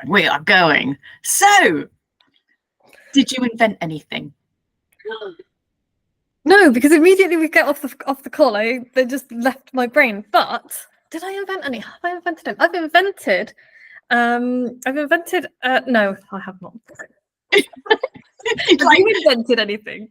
We are going. So, did you invent anything? No, because immediately we get off the call, they just left my brain. But did I invent any? Have I invented any? No, I have not. Have you invented anything?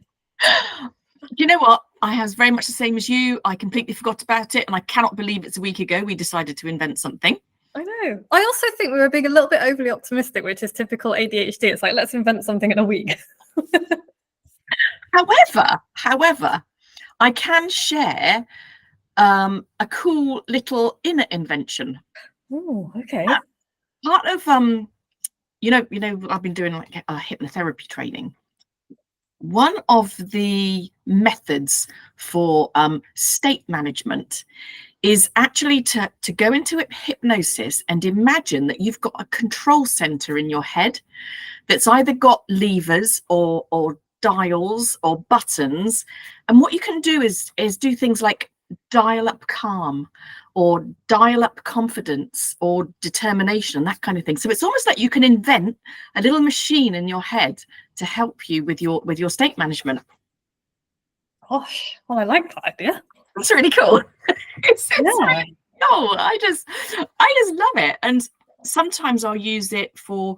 You know what? I was very much the same as you. I completely forgot about it, and I cannot believe it's a week ago we decided to invent something. I know. I also think we were being a little bit overly optimistic, which is typical ADHD. It's like, let's invent something in a week. However, I can share a cool little inner invention. Oh, okay. Part of you know, I've been doing like hypnotherapy training. One of the methods for state management is actually to go into hypnosis and imagine that you've got a control center in your head that's either got levers or dials or buttons, and what you can do is do things like dial up calm or dial up confidence or determination, that kind of thing. So it's almost like you can invent a little machine in your head to help you with your state management. Gosh, well, I like that idea. It's really cool. It's really cool. I just love it. And sometimes I'll use it for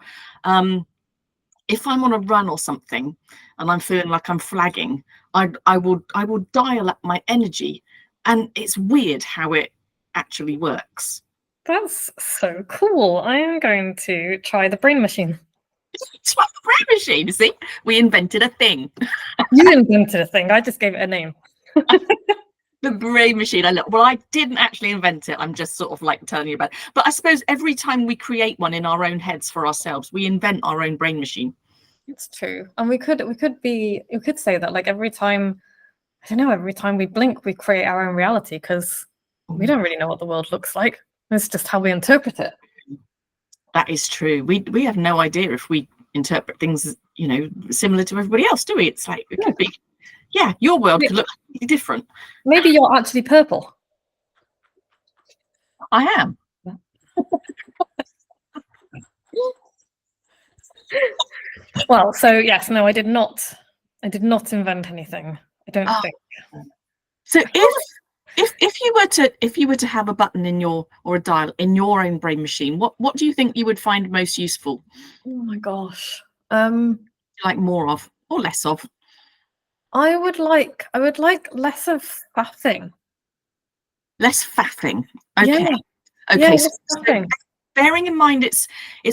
if I'm on a run or something and I'm feeling like I'm flagging, I will dial up my energy, and it's weird how it actually works. That's so cool. I am going to try the brain machine. Try the brain machine. See, we invented a thing. You invented a thing. I just gave it a name. The brain machine. I didn't actually invent it. I'm just sort of like telling you about it. But I suppose every time we create one in our own heads for ourselves, we invent our own brain machine. It's true. And we could say that, like, every time we blink, we create our own reality, because we don't really know what the world looks like. It's just how we interpret it. That is true. We have no idea if we interpret things, similar to everybody else, do we? It's like, it could be, your world could look different. Maybe you're actually purple. I am. Well, so yes, no, I did not invent anything. I don't think. So if you were to have a button or a dial in your own brain machine, what do you think you would find most useful? Oh my gosh. Like more of or less of? I would like less of faffing. Less faffing. Okay. Yeah. Okay. Yeah, so bearing in mind it's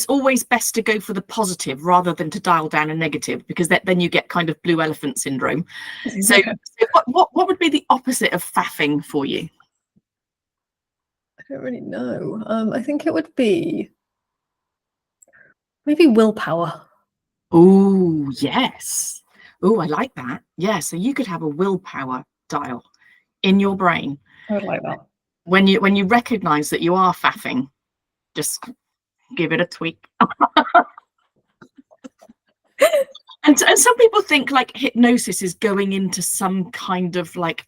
always best to go for the positive rather than to dial down a negative, because then you get kind of blue elephant syndrome. So what would be the opposite of faffing for you? I don't really know. I think it would be maybe willpower. Oh, yes. Oh, I like that. Yeah, so you could have a willpower dial in your brain. I would like that. When you recognize that you are faffing, just give it a tweak. And some people think like hypnosis is going into some kind of like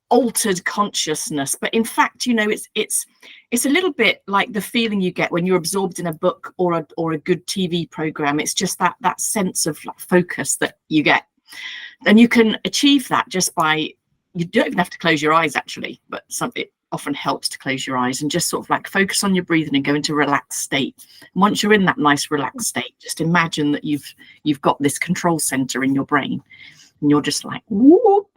altered consciousness, but in fact, it's a little bit like the feeling you get when you're absorbed in a book or a good TV program. It's just that sense of like focus that you get, and you can achieve that just by, you don't even have to close your eyes actually, but it often helps to close your eyes and just sort of like focus on your breathing and go into a relaxed state. And once you're in that nice relaxed state, just imagine that you've got this control center in your brain, and you're just like, whoop.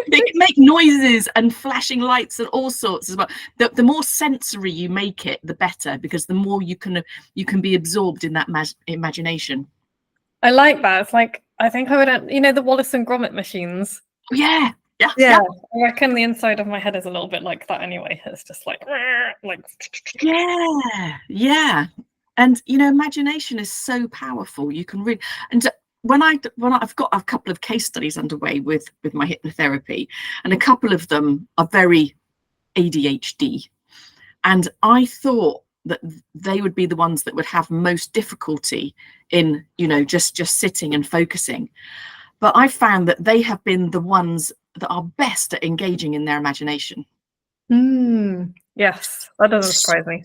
They can make noises and flashing lights and all sorts as well. The more sensory you make it, the better, because the more you can be absorbed in that imagination. I like that. It's like, I think I would, the Wallace and Gromit machines. Yeah. I reckon the inside of my head is a little bit like that anyway. It's just like yeah. And imagination is so powerful. You can read, and when I've got a couple of case studies underway with my hypnotherapy, and a couple of them are very ADHD, and I thought that they would be the ones that would have most difficulty in just sitting and focusing, but I found that they have been the ones that are best at engaging in their imagination. Yes, that doesn't surprise me.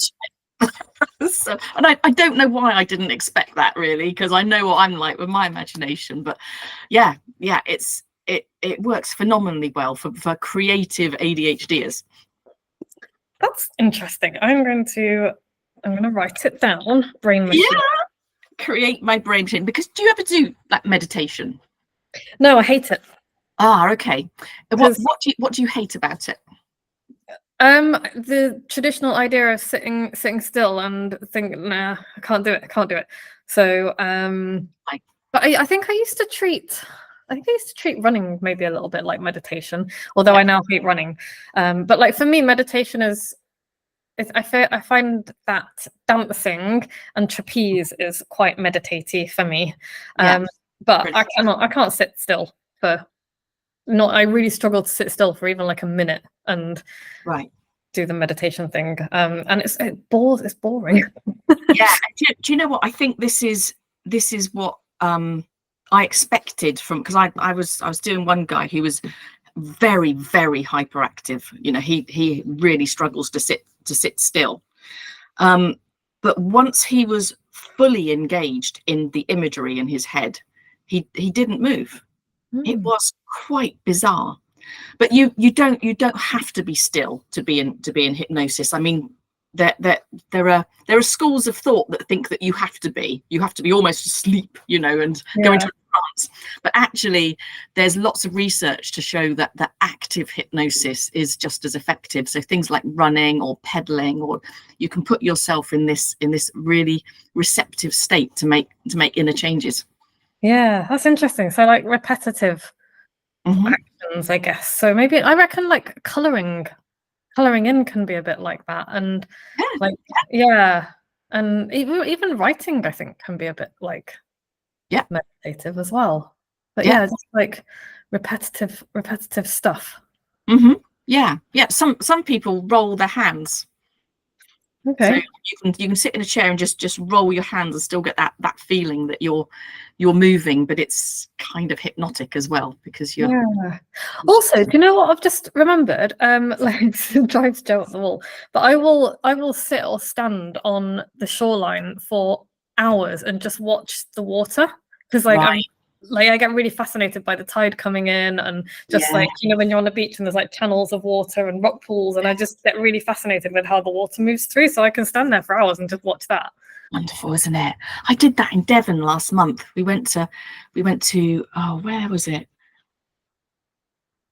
So, and I don't know why I didn't expect that, really, because I know what I'm like with my imagination. But yeah, it works phenomenally well for creative ADHDers. That's interesting. I'm going to write it down. Brain machine. Yeah, create my brain machine. Because do you ever do like meditation? No, I hate it. Ah, okay. What do you hate about it? The traditional idea of sitting still and thinking, nah, I can't do it. So, but I think I used to treat running maybe a little bit like meditation, although I now hate running. But like for me, meditation I find that dancing and trapeze is quite meditative for me. But I can't sit still for I really struggle to sit still for even like a minute and do the meditation thing. And it's boring. Yeah. Do you know what? I think this is what I expected from, because I was doing one guy who was very, very hyperactive. You know, he really struggles to sit still. But once he was fully engaged in the imagery in his head, he didn't move. It was quite bizarre. But you don't have to be still to be in hypnosis. I mean, there are schools of thought that think that you have to be almost asleep, you know, and go into a trance. But actually, there's lots of research to show that the active hypnosis is just as effective. So things like running or pedaling, or you can put yourself in this really receptive state to make inner changes. Yeah, that's interesting. So like repetitive actions, I guess. So maybe I reckon like coloring in can be a bit like that, and and even writing, I think, can be a bit like meditative as well. But just like repetitive stuff. Yeah. Some people roll their hands. Okay. So you can sit in a chair and just roll your hands and still get that feeling that you're moving, but it's kind of hypnotic as well, because you're Also, do you know what I've just remembered? Like it drives Joe up the wall. But I will sit or stand on the shoreline for hours and just watch the water, because I get really fascinated by the tide coming in, and just like, you know, when you're on the beach and there's like channels of water and rock pools, and I just get really fascinated with how the water moves through, so I can stand there for hours and just watch that. Wonderful, isn't it? I did that in Devon last month. We went to where was it?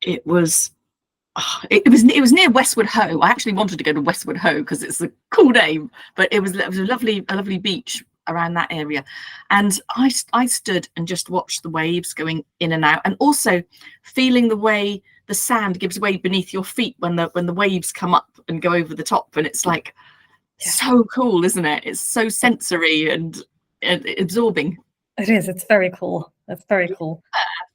It was near Westward Ho. I actually wanted to go to Westward Ho because it's a cool name, but it was a lovely beach around that area, and I stood and just watched the waves going in and out, and also feeling the way the sand gives way beneath your feet when the waves come up and go over the top, and it's like so cool, isn't it? It's so sensory and absorbing. It is. It's very cool. It's very cool.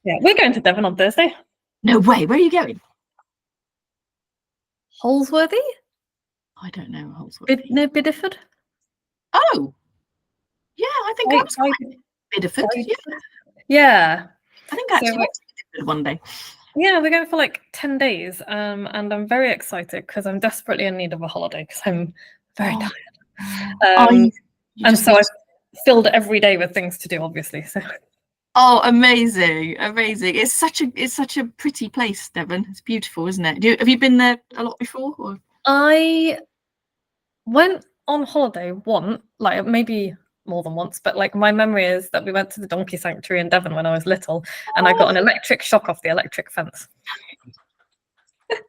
Yeah, we're going to Devon on Thursday. No way. Where are you going? Holsworthy? I don't know. Holsworthy. Near Bideford? Oh, yeah. I think I was Bideford. Yeah. I think actually went to Bideford one day. Yeah, we're going for like 10 days, and I'm very excited because I'm desperately in need of a holiday because I'm very tired. And so I've filled every day with things to do, obviously. So. Oh, amazing! It's such a pretty place, Devon. It's beautiful, isn't it? Have you been there a lot before? Or? I went on holiday once, like maybe more than once, but like my memory is that we went to the donkey sanctuary in Devon when I was little, and I got an electric shock off the electric fence.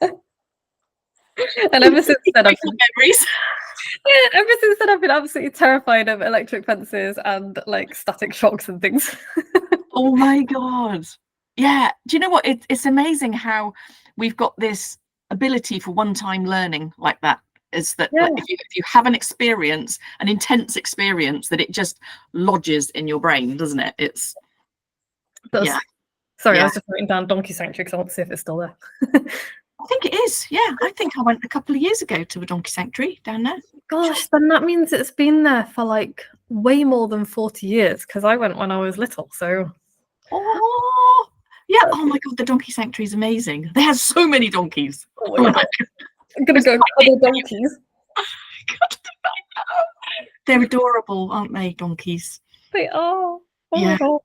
And ever since then, I've been absolutely terrified of electric fences and like static shocks and things. Oh my god! Yeah, do you know what? It's amazing how we've got this ability for one-time learning like that. Is that like, if you have an intense experience, that it just lodges in your brain, doesn't it? Sorry, I was just writing down donkey sanctuary because I want to see if it's still there. I think it is. Yeah, I think I went a couple of years ago to a donkey sanctuary down there. Gosh, then that means it's been there for like way more than 40 years, because I went when I was little. So. Oh, yeah. Oh my god, the donkey sanctuary is amazing. They have so many donkeys. Oh my god. I'm gonna go cuddle donkeys. They're adorable, aren't they, donkeys? They are. Oh Yeah. my god.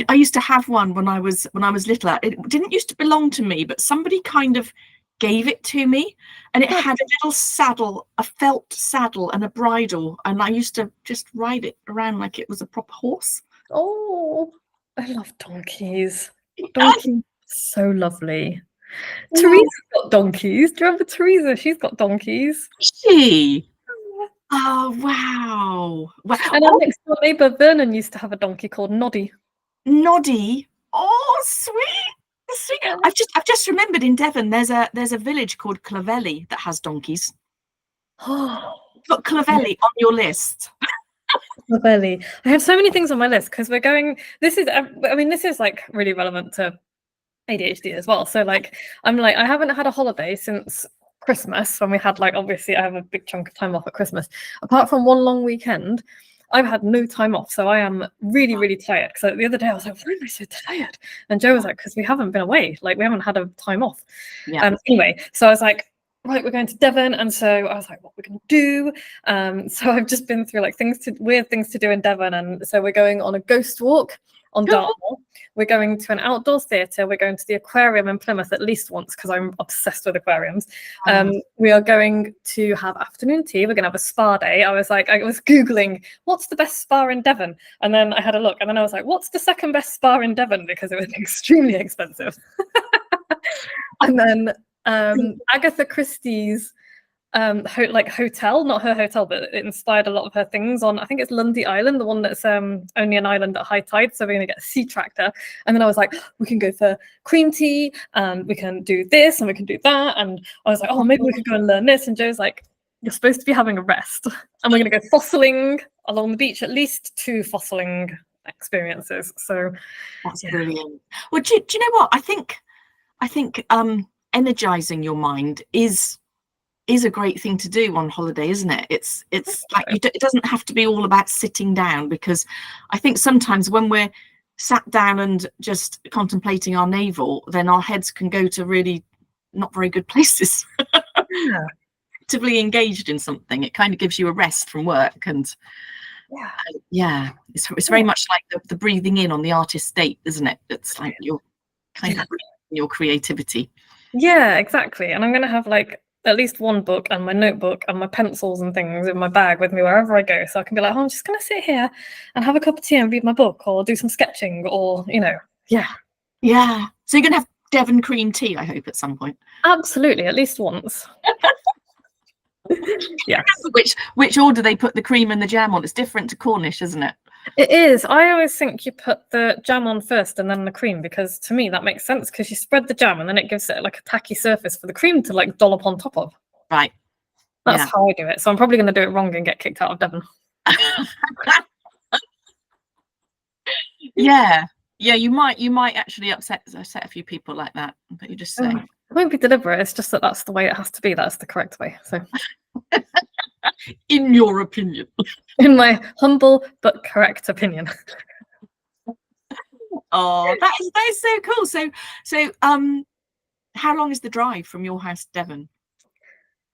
I used to have one when I was little. It didn't used to belong to me, but somebody kind of gave it to me, and it had a little saddle, a felt saddle, and a bridle, and I used to just ride it around like it was a proper horse. Oh, I love donkeys. Donkeys, so lovely. Yeah. Teresa's got donkeys. Do you remember Teresa? She's got donkeys. She. Oh wow! Wow. And our next door neighbour Vernon used to have a donkey called Noddy. Noddy. Oh, sweet. Sweet. I've just remembered in Devon there's a village called Clovelly that has donkeys. Put Clovelly on your list. Clovelly. I have so many things on my list because we're going. This is like really relevant to ADHD as well. So like I'm like I haven't had a holiday since Christmas when we had like obviously I have a big chunk of time off at Christmas. Apart from one long weekend, I've had no time off, so I am really, really tired. Because the other day I was like, why am I so tired? And Joe was like, because we haven't been away, like we haven't had a time off. Yeah. Anyway, so I was like, right, we're going to Devon, and so I was like, what we're going to do? So I've just been through like weird things to do in Devon, and so we're going on a ghost walk on Dartmoor. We're going to an outdoors theatre. We're going to the aquarium in Plymouth at least once because I'm obsessed with aquariums. We are going to have afternoon tea. We're going to have a spa day. I was Googling, what's the best spa in Devon? And then I had a look and then I was like, what's the second best spa in Devon? Because it was extremely expensive. And then Agatha Christie's hotel, not her hotel, but it inspired a lot of her things on, I think it's Lundy Island, the one that's only an island at high tide, so we're going to get a sea tractor. And then I was like, we can go for cream tea and we can do this and we can do that, and I was like, oh, maybe we could go and learn this. And Joe's like, you're supposed to be having a rest, and we're going to go fossiling along the beach, at least 2 fossiling experiences. So that's brilliant. Well, do you know what I think energizing your mind is a great thing to do on holiday, isn't it? It's like it doesn't have to be all about sitting down, because I think sometimes when we're sat down and just contemplating our navel, then our heads can go to really not very good places. Yeah. Actively engaged in something, it kind of gives you a rest from work, and it's very much like the breathing in on the artist state, isn't it? It's like you're kind of breathing your creativity. Yeah, exactly. And I'm going to have like at least one book and my notebook and my pencils and things in my bag with me wherever I go, so I can be like, oh, I'm just going to sit here and have a cup of tea and read my book or do some sketching, or so you're going to have Devon cream tea, I hope, at some point. Absolutely, at least once. Yeah. Which order they put the cream and the jam on? It's different to Cornish, isn't it? It is. I always think you put the jam on first and then the cream, because to me that makes sense, because you spread the jam and then it gives it like a tacky surface for the cream to like dollop on top of. Right. That's how I do it. So I'm probably going to do it wrong and get kicked out of Devon. Yeah, you might actually upset a few people like that, but you just say. It won't be deliberate. It's just that's the way it has to be. That's the correct way. So, in your opinion, in my humble but correct opinion. Oh, that is so cool. So, how long is the drive from your house to Devon?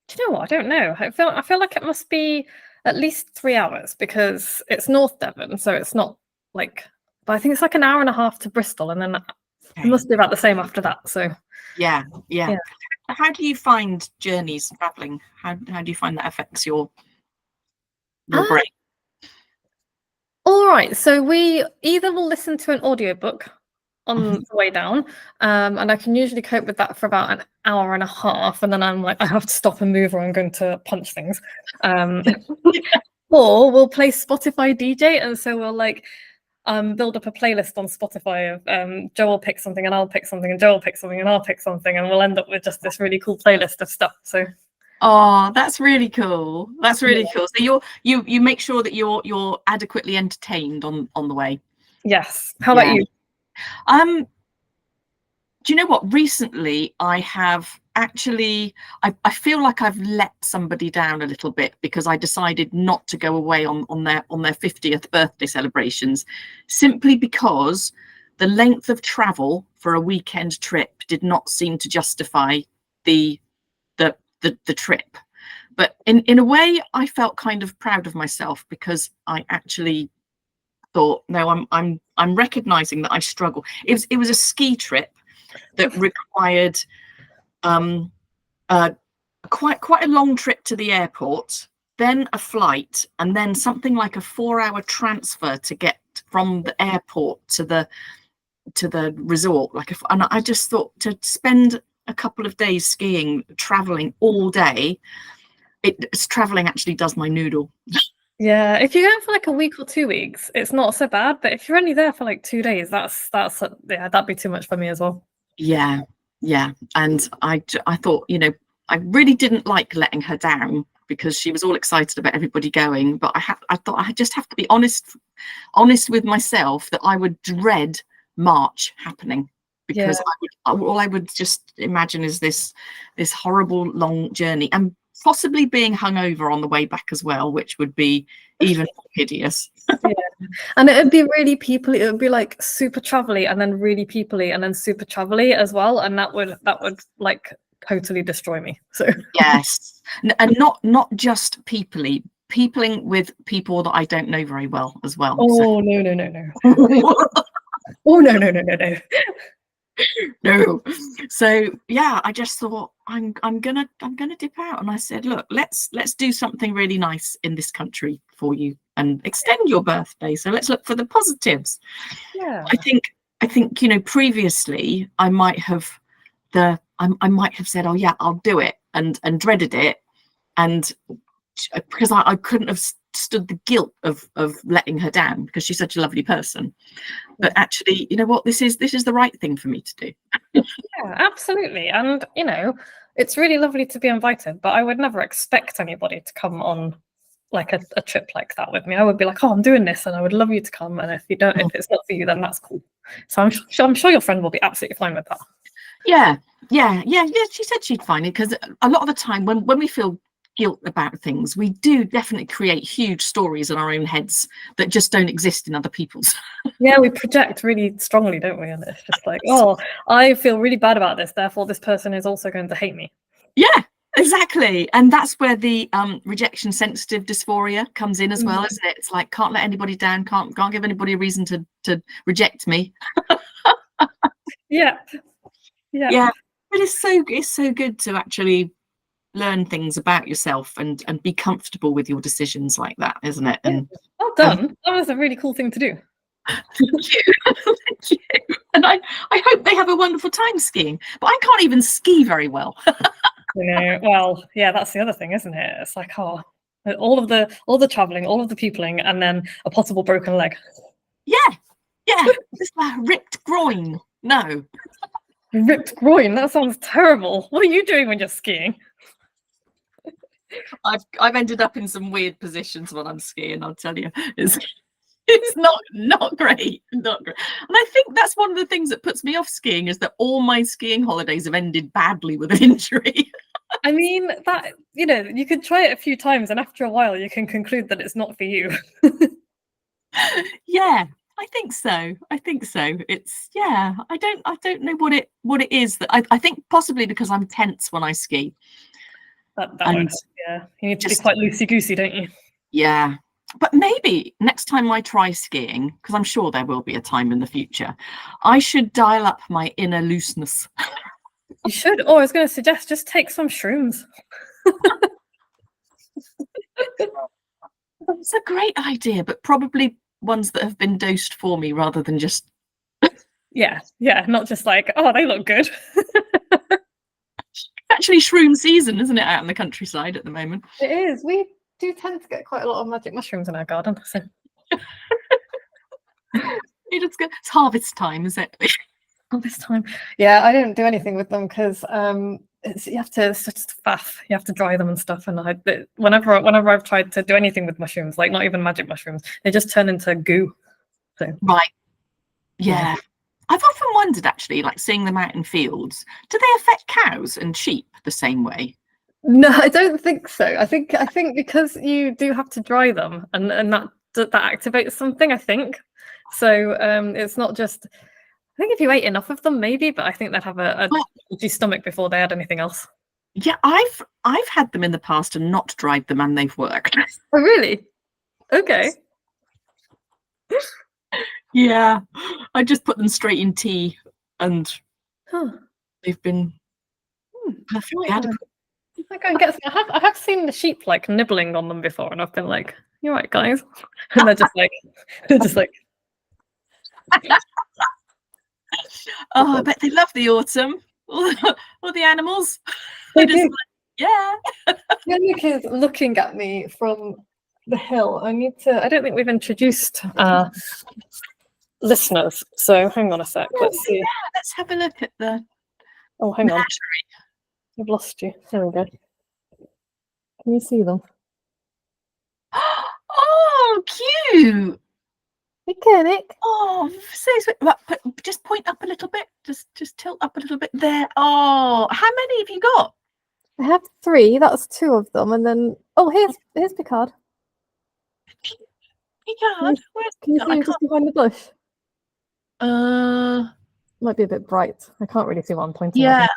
Do you know what? I don't know. I feel like it must be at least 3 hours, because it's North Devon, so it's not like. But I think it's like an hour and a half to Bristol, and then it must be about the same after that. So. Yeah. How do you find journeys, traveling? How do you find that affects your brain? All right, so we either will listen to an audiobook on the way down, and I can usually cope with that for about an hour and a half, and then I'm like, I have to stop and move or I'm going to punch things. Or we'll play Spotify DJ, and so we'll like build up a playlist on Spotify of Joe will pick something and I'll pick something and Joe will pick something and I'll pick something, and we'll end up with just this really cool playlist of stuff. So that's really cool. So you make sure that you're adequately entertained on the way. Yes. How about you? Do you know what? Recently I have actually I feel like I've let somebody down a little bit, because I decided not to go away on their 50th birthday celebrations, simply because the length of travel for a weekend trip did not seem to justify the the trip. But in a way, I felt kind of proud of myself, because I actually thought, no, I'm recognizing that I struggle. It was a ski trip that required quite a long trip to the airport, then a flight, and then something like a 4-hour transfer to get from the airport to the resort. And I just thought, to spend a couple of days skiing, traveling all day, traveling actually does my noodle. Yeah, if you're going for like a week or 2 weeks, it's not so bad. But if you're only there for like 2 days, that's yeah, that'd be too much for me as well. Yeah. And I thought, I really didn't like letting her down, because she was all excited about everybody going. But I thought I just have to be honest with myself, that I would dread March happening, because all I would just imagine is this horrible long journey, and possibly being hungover on the way back as well, which would be even more hideous. Yeah, and it would be really peoply. It would be like super travelly, and then really peoply, and then super travelly as well, and that would like totally destroy me. So yes, and not just peopling with people that I don't know very well as well. Oh, no. Oh, no. No. So yeah, I just thought, I'm gonna dip out, and I said, look, let's do something really nice in this country for you and extend your birthday. So let's look for the positives. Yeah, I think previously I might have said, oh yeah, I'll do it, and dreaded it, and because I couldn't have stood the guilt of letting her down, because she's such a lovely person. But actually, you know what, this is the right thing for me to do. yeah, absolutely. And it's really lovely to be invited, but I would never expect anybody to come on like a trip like that with me. I would be like, oh, I'm doing this and I would love you to come, and if it's not for you, then that's cool. So I'm sure your friend will be absolutely fine with that. Yeah, she said she'd find it, because a lot of the time when we feel guilt about things, we do definitely create huge stories in our own heads that just don't exist in other people's. Yeah, we project really strongly, don't we? And it's just like, oh, I feel really bad about this, therefore this person is also going to hate me. Yeah, exactly. And that's where the rejection sensitive dysphoria comes in as well, isn't it? It's like, can't let anybody down, can't give anybody a reason to reject me. Yeah. But it's so good to actually learn things about yourself and be comfortable with your decisions like that, isn't it? And well done. That was a really cool thing to do. Thank you. Thank you. And I hope they have a wonderful time skiing, but I can't even ski very well. Well, yeah, that's the other thing, isn't it? It's like, oh, all the traveling, all of the peopling, and then a possible broken leg. Yeah, just a ripped groin. No. Ripped groin, that sounds terrible. What are you doing when you're skiing? I've ended up in some weird positions when I'm skiing, I'll tell you. It's not great. And I think that's one of the things that puts me off skiing, is that all my skiing holidays have ended badly with an injury. I mean, that you could try it a few times, and after a while you can conclude that it's not for you. Yeah, I think so. It's I don't know what it is that I think, possibly because I'm tense when I ski. That won't help, yeah. You need to be quite loosey-goosey, don't you? Yeah. But maybe next time I try skiing, because I'm sure there will be a time in the future, I should dial up my inner looseness. You should. Oh, I was going to suggest, just take some shrooms. That's a great idea, but probably ones that have been dosed for me rather than just... Yeah, not just like, oh, they look good. Actually, shroom season, isn't it, out in the countryside at the moment? It is. We do tend to get quite a lot of magic mushrooms in our garden. So. It's harvest time, is it? Harvest time. Yeah, I don't do anything with them because it's just faff. You have to dry them and stuff. And whenever I've tried to do anything with mushrooms, like not even magic mushrooms, they just turn into goo. So. Right. Yeah. I've often wondered, actually, like seeing them out in fields, do they affect cows and sheep the same way? No, I don't think so. I think because you do have to dry them, and that activates something, I think. So it's not just. I think if you ate enough of them, maybe, but I think they'd have a empty stomach before they had anything else. Yeah, I've had them in the past and not dried them, and they've worked. Oh, really? Okay. Yeah, I just put them straight in tea, and Huh. they've been perfectly adequate. I go and get some. I have seen the sheep like nibbling on them before, and I've been like, "You're right, guys," and they're just like, Oh, I bet they love the autumn. All the animals. they They're just do. like, yeah. Yannick is looking at me from the hill. I need to. I don't think we've introduced listeners, so hang on a sec. Let's see. Yeah, let's have a look at the. Oh, hang on. I've lost you. There we go. Can you see them? Oh, cute. Hey, Yannick. Oh, so sweet. Right, just point up a little bit. Just tilt up a little bit there. Oh, how many have you got? I have 3. That's 2 of them, and then here's Picard. Picard, where's Can you Picard? see him just behind the bush? Uh, Might be a bit bright. I can't really see what I'm pointing yeah, at.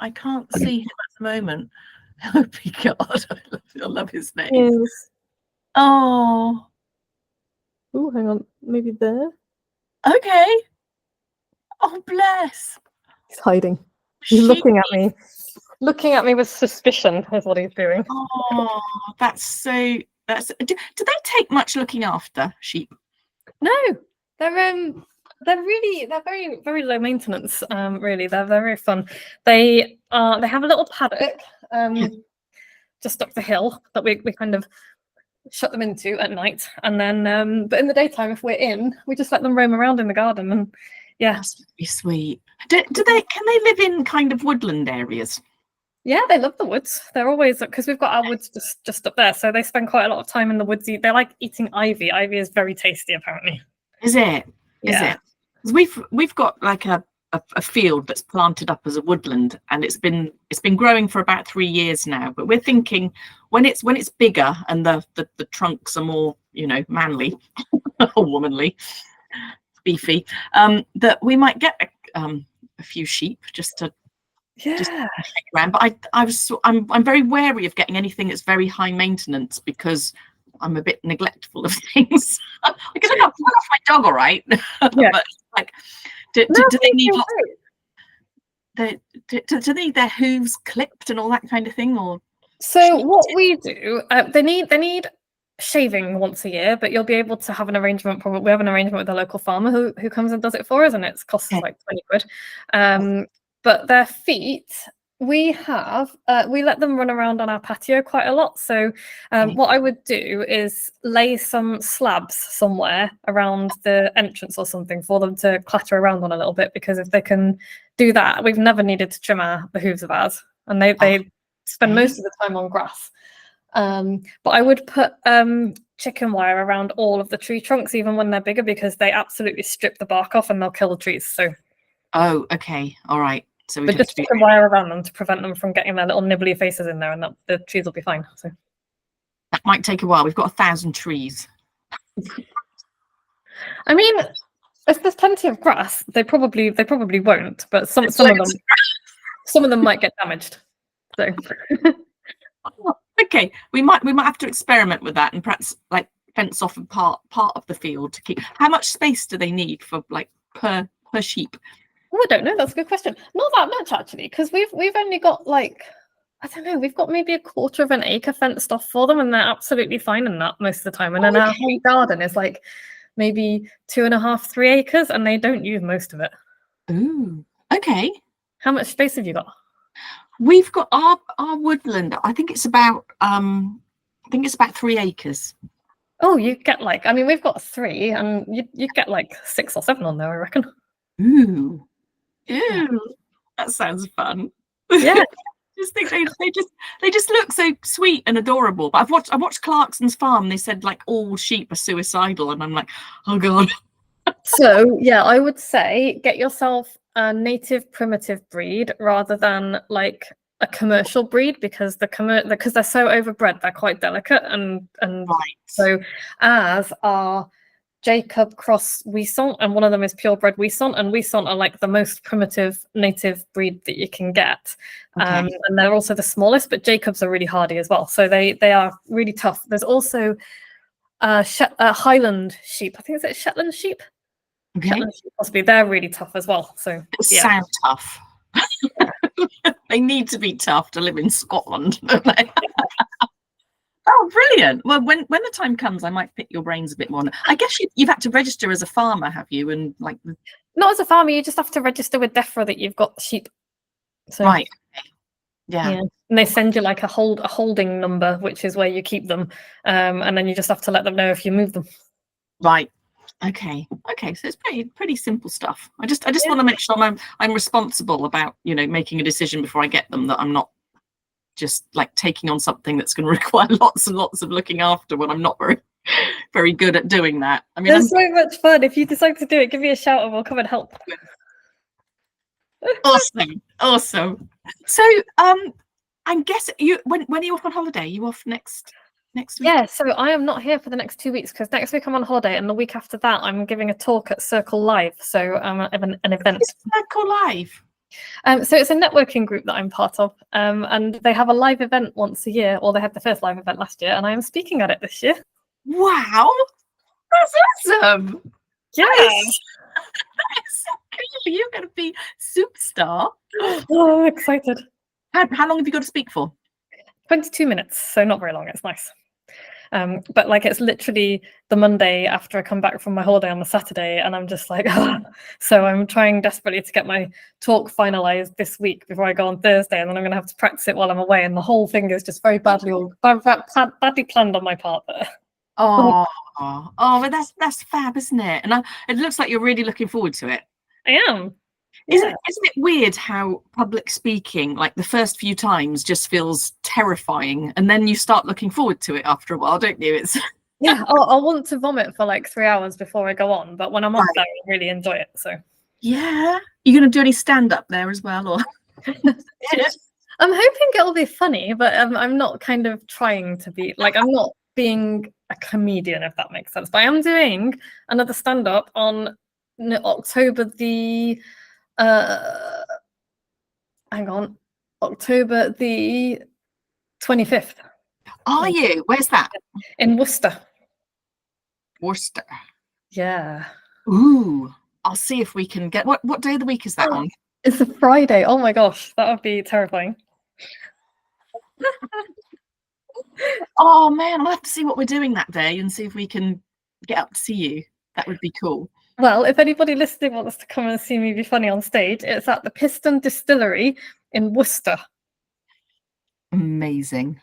I can't see him at the moment. Oh, Picard, I love his name. Yes. Oh, Oh, hang on. Maybe there. okay. Oh, bless. He's hiding. He's looking at me. Looking at me with suspicion is what he's doing. Oh, that's so. Do they take much looking after, sheep? No, they're very very low maintenance. Really, they're very fun. They have a little paddock just up the hill that we kind of shut them into at night, and then but in the daytime, if we're in, we just let them roam around in the garden, and yeah, That's really sweet. Can they live in kind of woodland areas? yeah, they love the woods. They're always, because we've got our woods just up there, so they spend quite a lot of time in the woods. They like eating ivy. Ivy is very tasty, apparently. Is it? Is Yeah. it? 'Cause we've got like a field that's planted up as a woodland, and it's been growing for about 3 years now. But we're thinking when it's bigger and the trunks are more, manly or womanly, beefy, that we might get a few sheep just to hang around. But I'm very wary of getting anything that's very high maintenance, because I'm a bit neglectful of things. Because I got off my dog, all right. Yeah. But like, do they need do they need their hooves clipped and all that kind of thing, or? So what we do, they need shaving once a year, but you'll be able to have an arrangement. Probably we have an arrangement with a local farmer who comes and does it for us, and it costs like 20 quid. But their feet, we let them run around on our patio quite a lot. So what I would do is lay some slabs somewhere around the entrance or something for them to clatter around on a little bit, because if they can do that, we've never needed to trim the hooves of ours, and they spend most of the time on grass. But I would put chicken wire around all of the tree trunks, even when they're bigger, because they absolutely strip the bark off and they'll kill the trees. So. Oh, okay, all right. So we just chicken wire around them to prevent them from getting their little nibbly faces in there, and the trees will be fine. So that might take a while. We've got 1,000 trees. I mean, if there's plenty of grass, they probably won't. But some of them might get damaged. So. Okay, we might have to experiment with that, and perhaps like fence off a part of the field to keep. How much space do they need for like per sheep? Oh, I don't know. That's a good question. Not that much, actually, because we've only got like, I don't know, we've got maybe 1/4 of an acre fenced off for them, and they're absolutely fine in that most of the time. And then our whole garden is like maybe 2.5, 3 acres, and they don't use most of it. Ooh, okay. How much space have you got? We've got our woodland. I think it's about 3 acres. Oh, you get like, I mean, we've got 3, and you get like 6 or 7 on there, I reckon. Ooh, that sounds fun. Yeah. Just think they just look so sweet and adorable. But I watched Clarkson's Farm. They said like all sheep are suicidal, and I'm like, oh god. So yeah, I would say get yourself a native primitive breed rather than like a commercial breed, because because they're so overbred, they're quite delicate, and Right. so as are Jacob cross Wisont, and one of them is purebred Wisont, and Wisont are like the most primitive native breed that you can get. And they're also the smallest, but Jacobs are really hardy as well. So they are really tough. There's also Highland sheep. I think it's Shetland sheep. Okay. Shetland sheep, possibly. They're really tough as well. So They sound tough. They need to be tough to live in Scotland, don't they? Oh, brilliant. Well, when the time comes, I might pick your brains a bit more. I guess you've had to register as a farmer, have you? And like, not as a farmer, you just have to register with DEFRA that you've got sheep. So, right. Okay. Yeah. And they send you like a holding number, which is where you keep them, and then you just have to let them know if you move them. Right. Okay. So it's pretty simple stuff. I just want to make sure I'm responsible about, you know, making a decision before I get them, that I'm not just like taking on something that's going to require lots and lots of looking after when I'm not very good at doing that. I mean, it's so much fun. If you decide to do it, give me a shout and we'll come and help. Awesome. So I guess when are you off on holiday? Are you off next week? Yeah, so I am not here for the next 2 weeks because next week I'm on holiday, and the week after that I'm giving a talk at Circle Live. So an event. Circle Live. So it's a networking group that I'm part of, and they have a live event once a year, or they had the first live event last year, and I am speaking at it this year. Wow, that's awesome! Yeah, that is so cool. You're going to be superstar. Oh, I'm excited. How long have you got to speak for? 22 minutes, so not very long. It's nice. But like, it's literally the Monday after I come back from my holiday on the Saturday, and I'm just like, so I'm trying desperately to get my talk finalized this week before I go on Thursday, and then I'm going to have to practice it while I'm away, and the whole thing is just very badly planned on my part. But that's fab, isn't it? And it looks like you're really looking forward to it. I am. Isn't it weird how public speaking, like the first few times, just feels terrifying, and then you start looking forward to it after a while, don't you? It's yeah. I'll want to vomit for like 3 hours before I go on, but when I'm off there, I really enjoy it. So yeah, you're going to do any stand up there as well, or? I'm hoping it'll be funny, but I'm not kind of trying to be like, I'm not being a comedian, if that makes sense. But I am doing another stand up on October the. October the 25th. Are you? Where's that? In Worcester. Worcester. Yeah. Ooh, I'll see if we can get. What day of the week is that on? It's a Friday. Oh my gosh, that would be terrifying. Oh man, I'll have to see what we're doing that day and see if we can get up to see you. That would be cool. Well, if anybody listening wants to come and see me be funny on stage, it's at the Piston Distillery in Worcester. Amazing.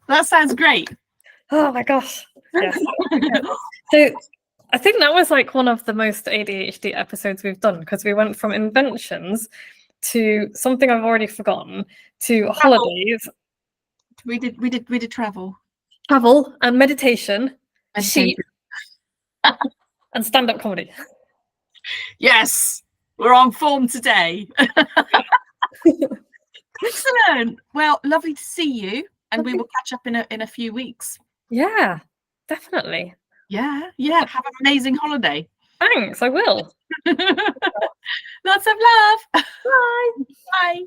That sounds great. Oh my gosh. Yes. So I think that was like one of the most ADHD episodes we've done, because we went from inventions to something I've already forgotten to holidays. We did travel And meditation. Sheep. And stand-up comedy. Yes, we're on form today. Excellent. Well, lovely to see you, and we will catch up in a few weeks. Yeah, definitely. Yeah. Have an amazing holiday. Thanks, I will. Lots of love. Bye. Bye.